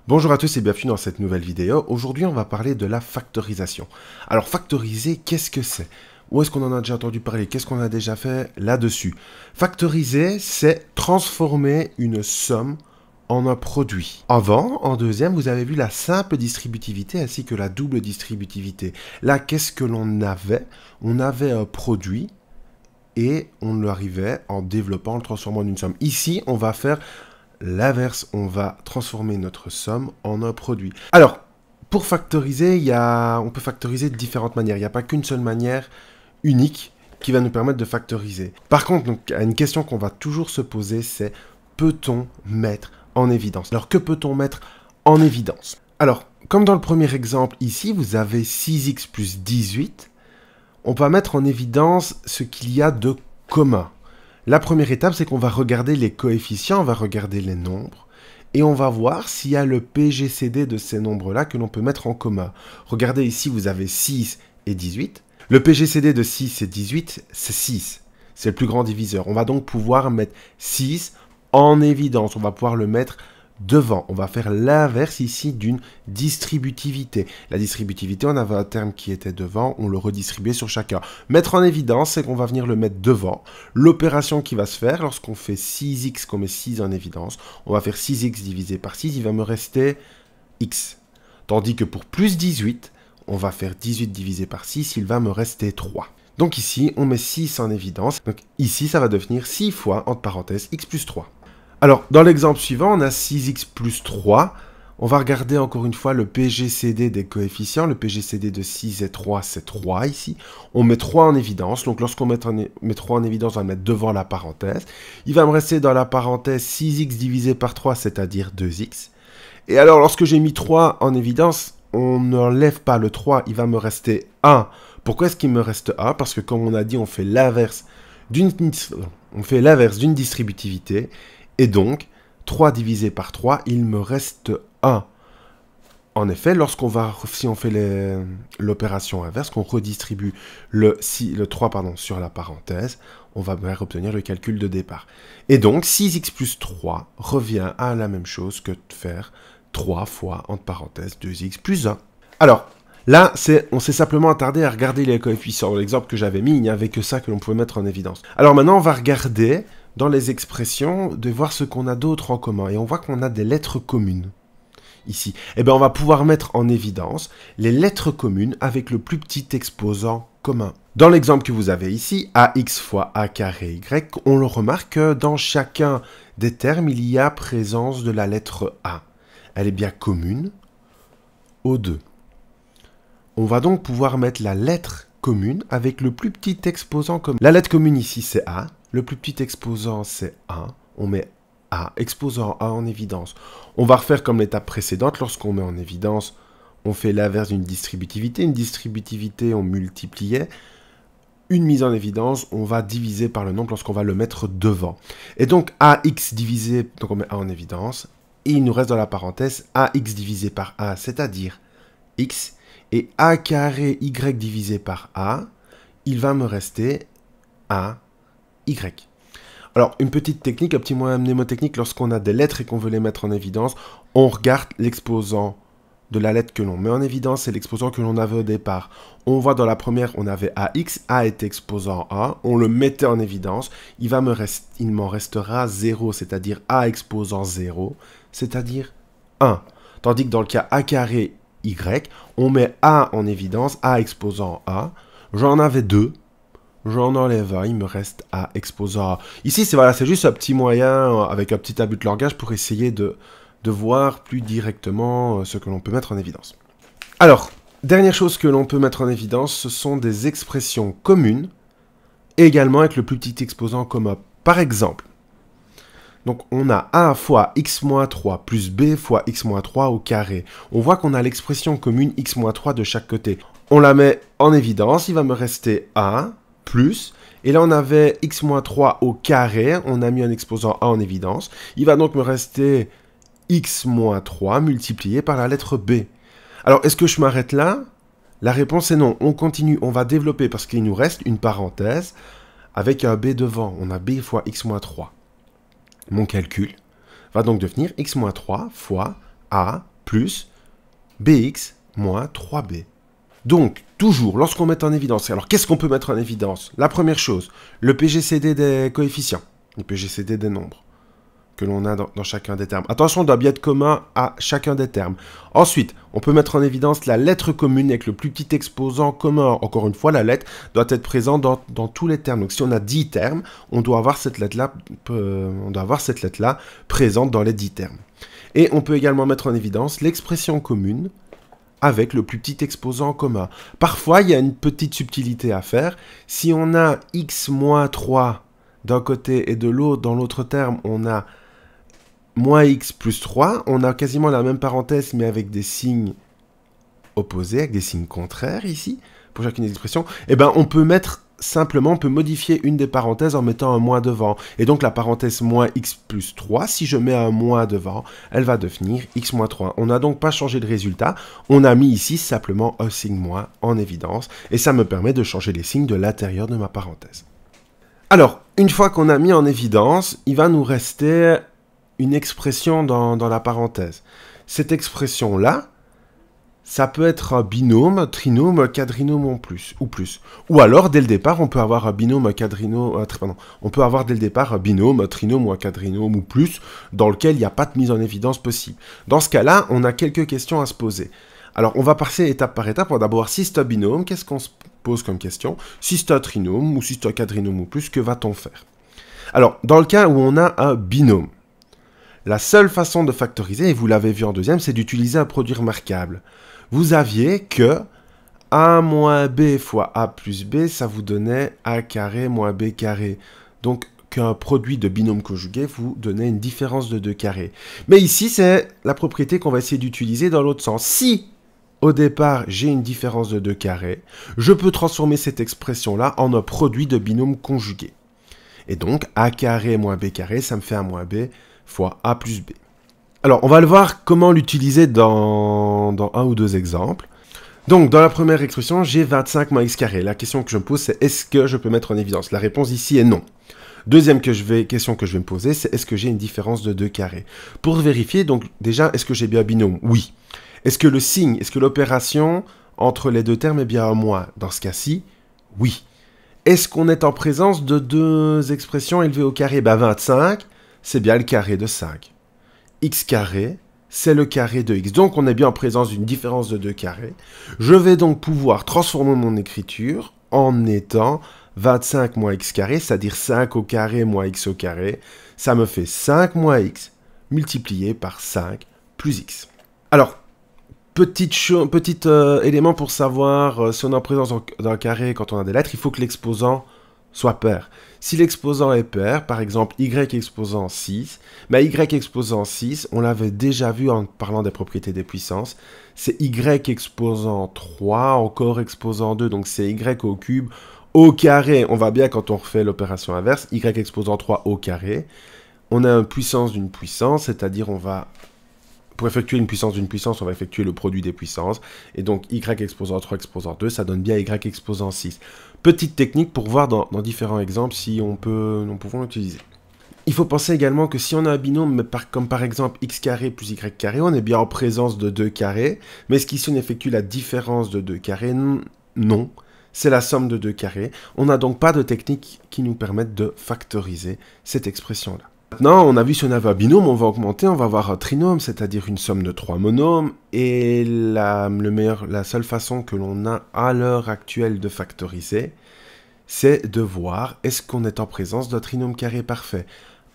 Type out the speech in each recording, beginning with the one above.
Bonjour à tous et bienvenue dans cette nouvelle vidéo. Aujourd'hui, on va parler de la factorisation. Alors, factoriser, qu'est-ce que c'est? Où est-ce qu'on en a déjà entendu parler? Qu'est-ce qu'on a déjà fait là-dessus? Factoriser, c'est transformer une somme en un produit. Avant, en deuxième, vous avez vu la simple distributivité ainsi que la double distributivité. Là, qu'est-ce que l'on avait? On avait un produit et on l'arrivait en développant, en le transformant en une somme. Ici, on va faire l'inverse, on va transformer notre somme en un produit. Alors, pour factoriser, on peut factoriser de différentes manières. Il n'y a pas qu'une seule manière unique qui va nous permettre de factoriser. Par contre, donc, une question qu'on va toujours se poser, c'est peut-on mettre en évidence? Alors, que peut-on mettre en évidence? Alors, comme dans le premier exemple ici, vous avez 6x plus 18. On va mettre en évidence ce qu'il y a de commun. La première étape, c'est qu'on va regarder les coefficients, on va regarder les nombres, et on va voir s'il y a le PGCD de ces nombres-là que l'on peut mettre en commun. Regardez ici, vous avez 6 et 18. Le PGCD de 6 et 18, c'est 6. C'est le plus grand diviseur. On va donc pouvoir mettre 6 en évidence. On va pouvoir le mettre devant. On va faire l'inverse ici d'une distributivité. La distributivité, on avait un terme qui était devant, on le redistribuait sur chacun. Mettre en évidence, c'est qu'on va venir le mettre devant. L'opération qui va se faire, lorsqu'on fait 6x, qu'on met 6 en évidence, on va faire 6x divisé par 6, il va me rester x. Tandis que pour plus 18, on va faire 18 divisé par 6, il va me rester 3. Donc ici, on met 6 en évidence. Donc ici, ça va devenir 6 fois, entre parenthèses, x plus 3. Alors, dans l'exemple suivant, on a 6x plus 3. On va regarder encore une fois le PGCD des coefficients. Le PGCD de 6 et 3, c'est 3 ici. On met 3 en évidence. Donc, lorsqu'on met 3 en évidence, on va le mettre devant la parenthèse. Il va me rester dans la parenthèse 6x divisé par 3, c'est-à-dire 2x. Et alors, lorsque j'ai mis 3 en évidence, on n'enlève pas le 3, il va me rester 1. Pourquoi est-ce qu'il me reste 1? Parce que, comme on a dit, on fait l'inverse d'une distributivité. Et donc, 3 divisé par 3, il me reste 1. En effet, si on fait l'opération inverse, qu'on redistribue le 3 sur la parenthèse, on va obtenir le calcul de départ. Et donc, 6x plus 3 revient à la même chose que de faire 3 fois, entre parenthèses, 2x plus 1. Alors, là, on s'est simplement attardé à regarder les coefficients. Dans l'exemple que j'avais mis, il n'y avait que ça que l'on pouvait mettre en évidence. Alors maintenant, on va regarder dans les expressions de voir ce qu'on a d'autre en commun. Et on voit qu'on a des lettres communes ici. Eh bien, on va pouvoir mettre en évidence les lettres communes avec le plus petit exposant commun. Dans l'exemple que vous avez ici, ax fois a carré y, on le remarque que dans chacun des termes, il y a présence de la lettre a. Elle est bien commune aux deux. On va donc pouvoir mettre la lettre commune avec le plus petit exposant commun. La lettre commune ici, c'est a. Le plus petit exposant, c'est 1. On met A, exposant A en évidence. On va refaire comme l'étape précédente. Lorsqu'on met en évidence, on fait l'inverse d'une distributivité. Une distributivité, on multipliait. Une mise en évidence, on va diviser par le nombre lorsqu'on va le mettre devant. Et donc, AX divisé, donc on met A en évidence. Et il nous reste dans la parenthèse AX divisé par A, c'est-à-dire X. Et A carré Y divisé par A, il va me rester A Y. Alors, une petite technique, un petit moyen mnémotechnique, lorsqu'on a des lettres et qu'on veut les mettre en évidence, on regarde l'exposant de la lettre que l'on met en évidence et l'exposant que l'on avait au départ. On voit dans la première, on avait AX, A était exposant A, on le mettait en évidence, il m'en restera 0, c'est-à-dire A exposant 0, c'est-à-dire 1. Tandis que dans le cas A carré Y, on met A en évidence, A exposant A, j'en avais 2, j'en enlève un, il me reste A exposant A. Ici, c'est juste un petit moyen, avec un petit abus de langage, pour essayer de voir plus directement ce que l'on peut mettre en évidence. Alors, dernière chose que l'on peut mettre en évidence, ce sont des expressions communes, également avec le plus petit exposant commun. Par exemple, donc on a A fois x-3 plus B fois x-3 au carré. On voit qu'on a l'expression commune x-3 de chaque côté. On la met en évidence, il va me rester A plus, et là on avait x-3 au carré, on a mis un exposant A en évidence, il va donc me rester x-3 multiplié par la lettre B. Alors est-ce que je m'arrête là? La réponse est non, on continue, on va développer parce qu'il nous reste une parenthèse avec un B devant, on a B fois x-3. Mon calcul va donc devenir x-3 fois A plus bx moins 3b. Donc, toujours, lorsqu'on met en évidence, alors qu'est-ce qu'on peut mettre en évidence? La première chose, le PGCD des coefficients, le PGCD des nombres que l'on a dans chacun des termes. Attention, on doit bien être commun à chacun des termes. Ensuite, on peut mettre en évidence la lettre commune avec le plus petit exposant commun. Encore une fois, la lettre doit être présente dans tous les termes. Donc, si on a 10 termes, on doit avoir cette lettre-là présente dans les 10 termes. Et on peut également mettre en évidence l'expression commune avec le plus petit exposant commun. Parfois, il y a une petite subtilité à faire. Si on a x moins 3 d'un côté et de l'autre, dans l'autre terme, on a moins x plus 3, on a quasiment la même parenthèse, mais avec des signes opposés, avec des signes contraires ici, pour chacune des expressions, eh ben, on peut modifier une des parenthèses en mettant un moins devant. Et donc la parenthèse moins x plus 3, si je mets un moins devant, elle va devenir x moins 3. On n'a donc pas changé de résultat, on a mis ici simplement un signe moins en évidence, et ça me permet de changer les signes de l'intérieur de ma parenthèse. Alors, une fois qu'on a mis en évidence, il va nous rester une expression dans la parenthèse. Cette expression-là, ça peut être un binôme, trinôme, quadrinôme ou plus. Ou alors, dès le départ, on peut avoir un binôme, on peut avoir dès le départ un binôme, un trinôme ou un quadrinôme ou plus, dans lequel il n'y a pas de mise en évidence possible. Dans ce cas-là, on a quelques questions à se poser. Alors, on va passer étape par étape. On va d'abord voir si c'est un binôme, qu'est-ce qu'on se pose comme question? Si c'est un trinôme ou si c'est un quadrinôme ou plus, que va-t-on faire? Alors, dans le cas où on a un binôme, la seule façon de factoriser, et vous l'avez vu en deuxième, c'est d'utiliser un produit remarquable. Vous aviez que a moins b fois a plus b, ça vous donnait a carré moins b carré. Donc, qu'un produit de binôme conjugué vous donnait une différence de 2 carrés. Mais ici, c'est la propriété qu'on va essayer d'utiliser dans l'autre sens. Si, au départ, j'ai une différence de 2 carrés, je peux transformer cette expression-là en un produit de binôme conjugué. Et donc, a carré moins b carré, ça me fait a moins b fois a plus b. Alors, on va le voir comment l'utiliser dans un ou deux exemples. Donc, dans la première expression, j'ai 25 moins x carré. La question que je me pose, c'est est-ce que je peux mettre en évidence? La réponse ici est non. Deuxième question que je vais me poser, c'est est-ce que j'ai une différence de 2 carrés? Pour vérifier, donc déjà, est-ce que j'ai bien un binôme? Oui. Est-ce que le signe, est-ce que l'opération entre les deux termes est bien un moins? Dans ce cas-ci, oui. Est-ce qu'on est en présence de deux expressions élevées au carré? 25, c'est bien le carré de 5. X carré, c'est le carré de x. Donc, on est bien en présence d'une différence de 2 carrés. Je vais donc pouvoir transformer mon écriture en étant 25 moins x carré, c'est-à-dire 5 au carré moins x au carré. Ça me fait 5 moins x multiplié par 5 plus x. Alors, petit élément pour savoir si on est en présence d'un carré quand on a des lettres, il faut que l'exposant soit pair. Si l'exposant est pair, par exemple y exposant 6, mais y exposant 6, on l'avait déjà vu en parlant des propriétés des puissances, c'est y exposant 3, encore exposant 2, donc c'est y au cube au carré. On va bien quand on refait l'opération inverse, y exposant 3 au carré. On a une puissance d'une puissance, c'est-à-dire pour effectuer une puissance d'une puissance, on va effectuer le produit des puissances. Et donc, y exposant 3 exposant 2, ça donne bien y exposant 6. Petite technique pour voir dans différents exemples si nous pouvons l'utiliser. Il faut penser également que si on a un binôme, comme par exemple x carré plus y carré, on est bien en présence de 2 carrés. Mais est-ce qu'ici on effectue la différence de 2 carrés? Non. C'est la somme de 2 carrés. On n'a donc pas de technique qui nous permette de factoriser cette expression-là. Maintenant, on a vu si on avait un binôme, on va augmenter, on va avoir un trinôme, c'est-à-dire une somme de 3 monômes. Et la seule façon que l'on a à l'heure actuelle de factoriser, c'est de voir est-ce qu'on est en présence d'un trinôme carré parfait.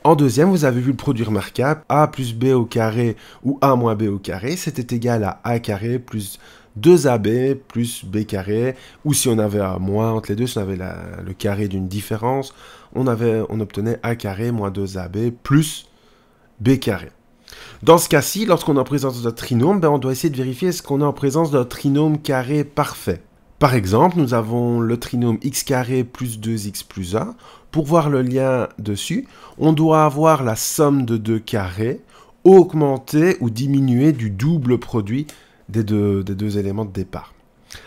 En deuxième, vous avez vu le produit remarquable, a plus b au carré ou a moins b au carré, c'était égal à a carré plus 2ab plus b carré, ou si on avait un moins entre les deux, si on avait le carré d'une différence, on obtenait a carré moins 2ab plus b carré. Dans ce cas-ci, lorsqu'on est en présence d'un trinôme, on doit essayer de vérifier est-ce qu'on est en présence d'un trinôme carré parfait. Par exemple, nous avons le trinôme x carré plus 2x plus 1. Pour voir le lien dessus, on doit avoir la somme de 2 carrés augmentée ou diminuée du double produit des deux éléments de départ.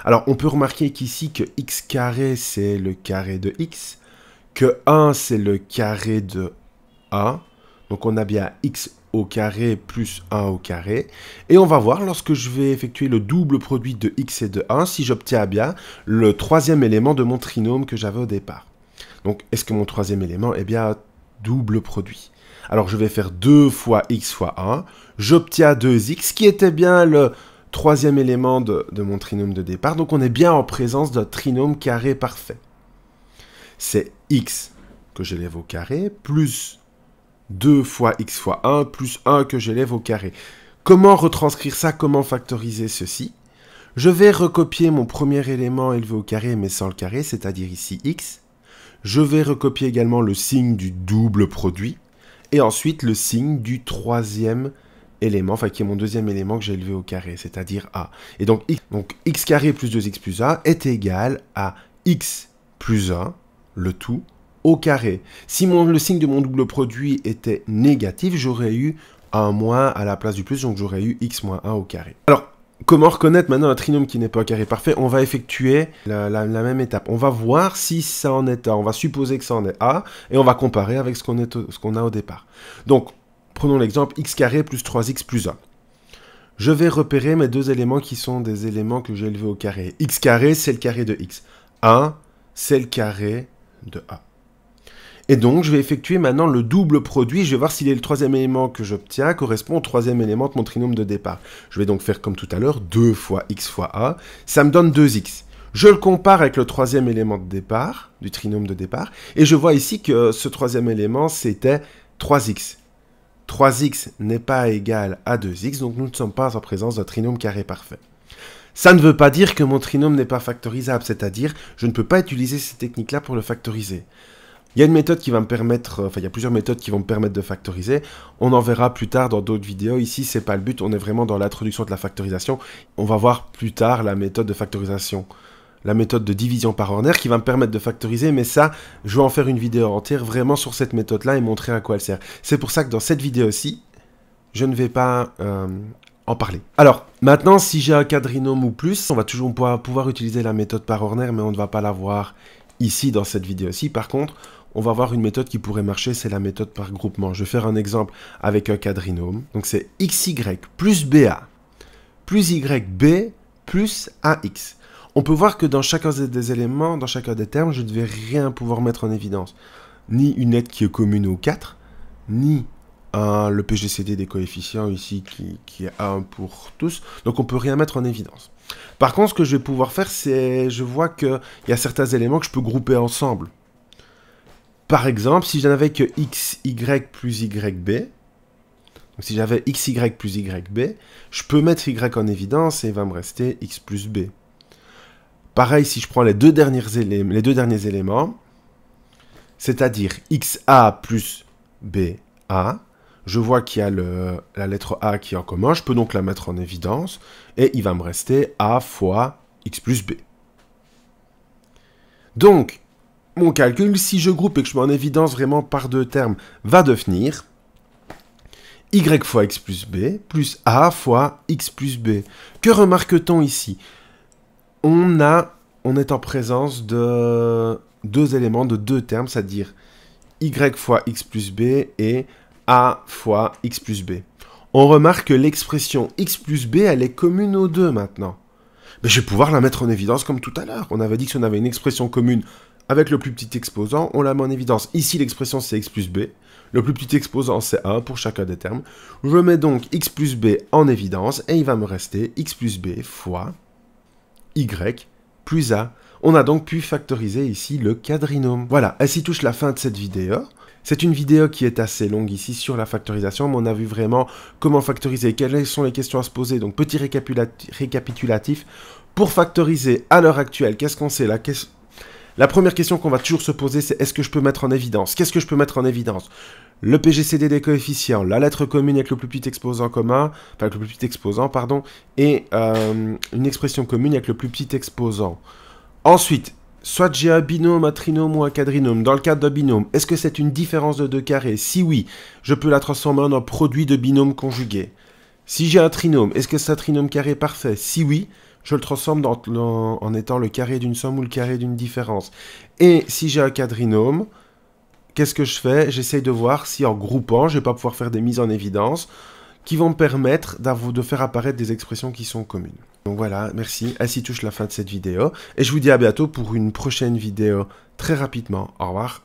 Alors, on peut remarquer qu'ici que x carré, c'est le carré de x, que 1, c'est le carré de 1. Donc, on a bien x au carré plus 1 au carré. Et on va voir, lorsque je vais effectuer le double produit de x et de 1, si j'obtiens bien le troisième élément de mon trinôme que j'avais au départ. Donc, est-ce que mon troisième élément est bien double produit? Alors, je vais faire 2 fois x fois 1. J'obtiens 2x, qui était bien le troisième élément de mon trinôme de départ. Donc, on est bien en présence d'un trinôme carré parfait. C'est x que j'élève au carré, plus 2 fois x fois 1, plus 1 que j'élève au carré. Comment retranscrire ça? Comment factoriser ceci? Je vais recopier mon premier élément élevé au carré, mais sans le carré, c'est-à-dire ici x. Je vais recopier également le signe du double produit, et ensuite le signe du troisième élément, enfin qui est mon deuxième élément que j'ai élevé au carré, c'est-à-dire a. Et donc x carré plus 2x plus 1 est égal à x plus 1, le tout, au carré. Si le signe de mon double produit était négatif, j'aurais eu un moins à la place du plus, donc j'aurais eu x moins 1 au carré. Alors, comment reconnaître maintenant un trinôme qui n'est pas un carré parfait? On va effectuer la même étape. On va voir si ça en est A. On va supposer que ça en est A, et on va comparer avec ce qu'on a au départ. Donc, prenons l'exemple x carré plus 3x plus 1. Je vais repérer mes deux éléments qui sont des éléments que j'ai élevés au carré. X carré, c'est le carré de x. 1, c'est le carré de A. Et donc, je vais effectuer maintenant le double produit. Je vais voir si le troisième élément que j'obtiens correspond au troisième élément de mon trinôme de départ. Je vais donc faire comme tout à l'heure, 2 fois x fois a. Ça me donne 2x. Je le compare avec le troisième élément de départ, du trinôme de départ. Et je vois ici que ce troisième élément, c'était 3x. 3x n'est pas égal à 2x, donc nous ne sommes pas en présence d'un trinôme carré parfait. Ça ne veut pas dire que mon trinôme n'est pas factorisable, c'est-à-dire je ne peux pas utiliser ces techniques-là pour le factoriser. Il y a une méthode qui va me permettre, enfin il y a plusieurs méthodes qui vont me permettre de factoriser. On en verra plus tard dans d'autres vidéos. Ici, c'est pas le but, on est vraiment dans l'introduction de la factorisation. On va voir plus tard la méthode de factorisation, la méthode de division par ordinaire qui va me permettre de factoriser, mais ça, je vais en faire une vidéo entière vraiment sur cette méthode-là et montrer à quoi elle sert. C'est pour ça que dans cette vidéo-ci, je ne vais pas en parler. Alors, maintenant, si j'ai un quadrinôme ou plus, on va toujours pouvoir utiliser la méthode par ordinaire, mais on ne va pas la voir ici dans cette vidéo-ci. Par contre, on va voir une méthode qui pourrait marcher, c'est la méthode par groupement. Je vais faire un exemple avec un quadrinôme. Donc c'est xy plus ba plus yb plus ax. On peut voir que dans chacun des éléments, dans chacun des termes, je ne vais rien pouvoir mettre en évidence. Ni une lettre qui est commune aux 4, ni le PGCD des coefficients ici qui est 1 pour tous. Donc on ne peut rien mettre en évidence. Par contre, ce que je vais pouvoir faire, c'est, je vois qu'il y a certains éléments que je peux grouper ensemble. Par exemple, si je n'avais que xy plus yb, donc si j'avais xy plus yb, je peux mettre y en évidence et il va me rester x plus b. Pareil, si je prends les deux derniers éléments, c'est-à-dire xa plus ba, je vois qu'il y a la lettre a qui est en commun, je peux donc la mettre en évidence, et il va me rester a fois x plus b. Donc, mon calcul, si je groupe et que je mets en évidence vraiment par deux termes, va devenir y fois x plus b plus a fois x plus b. Que remarque-t-on ici? On est en présence de deux éléments, de deux termes, c'est-à-dire y fois x plus b et a fois x plus b. On remarque que l'expression x plus b, elle est commune aux deux maintenant. Mais je vais pouvoir la mettre en évidence comme tout à l'heure. On avait dit que si on avait une expression commune avec le plus petit exposant, on la met en évidence. Ici, l'expression, c'est x plus b. Le plus petit exposant, c'est 1 pour chacun des termes. Je mets donc x plus b en évidence, et il va me rester x plus b fois y plus a. On a donc pu factoriser ici le quadrinôme. Voilà, ainsi touche la fin de cette vidéo. C'est une vidéo qui est assez longue ici sur la factorisation, mais on a vu vraiment comment factoriser, quelles sont les questions à se poser. Donc, petit récapitulatif. Pour factoriser à l'heure actuelle, qu'est-ce qu'on sait? La première question qu'on va toujours se poser, c'est est-ce que je peux mettre en évidence? Qu'est-ce que je peux mettre en évidence? Le PGCD des coefficients, la lettre commune avec le plus petit exposant commun, enfin avec le plus petit exposant, pardon, et une expression commune avec le plus petit exposant. Ensuite, soit j'ai un binôme, un trinôme ou un quadrinôme. Dans le cadre d'un binôme, est-ce que c'est une différence de deux carrés? Si oui, je peux la transformer en un produit de binôme conjugué. Si j'ai un trinôme, est-ce que c'est un trinôme carré parfait? Si oui, je le transforme en étant le carré d'une somme ou le carré d'une différence. Et si j'ai un quadrinôme, qu'est-ce que je fais? J'essaye de voir si en groupant, je vais pas pouvoir faire des mises en évidence qui vont me permettre de faire apparaître des expressions qui sont communes. Donc voilà, merci. Ainsi touche la fin de cette vidéo. Et je vous dis à bientôt pour une prochaine vidéo très rapidement. Au revoir.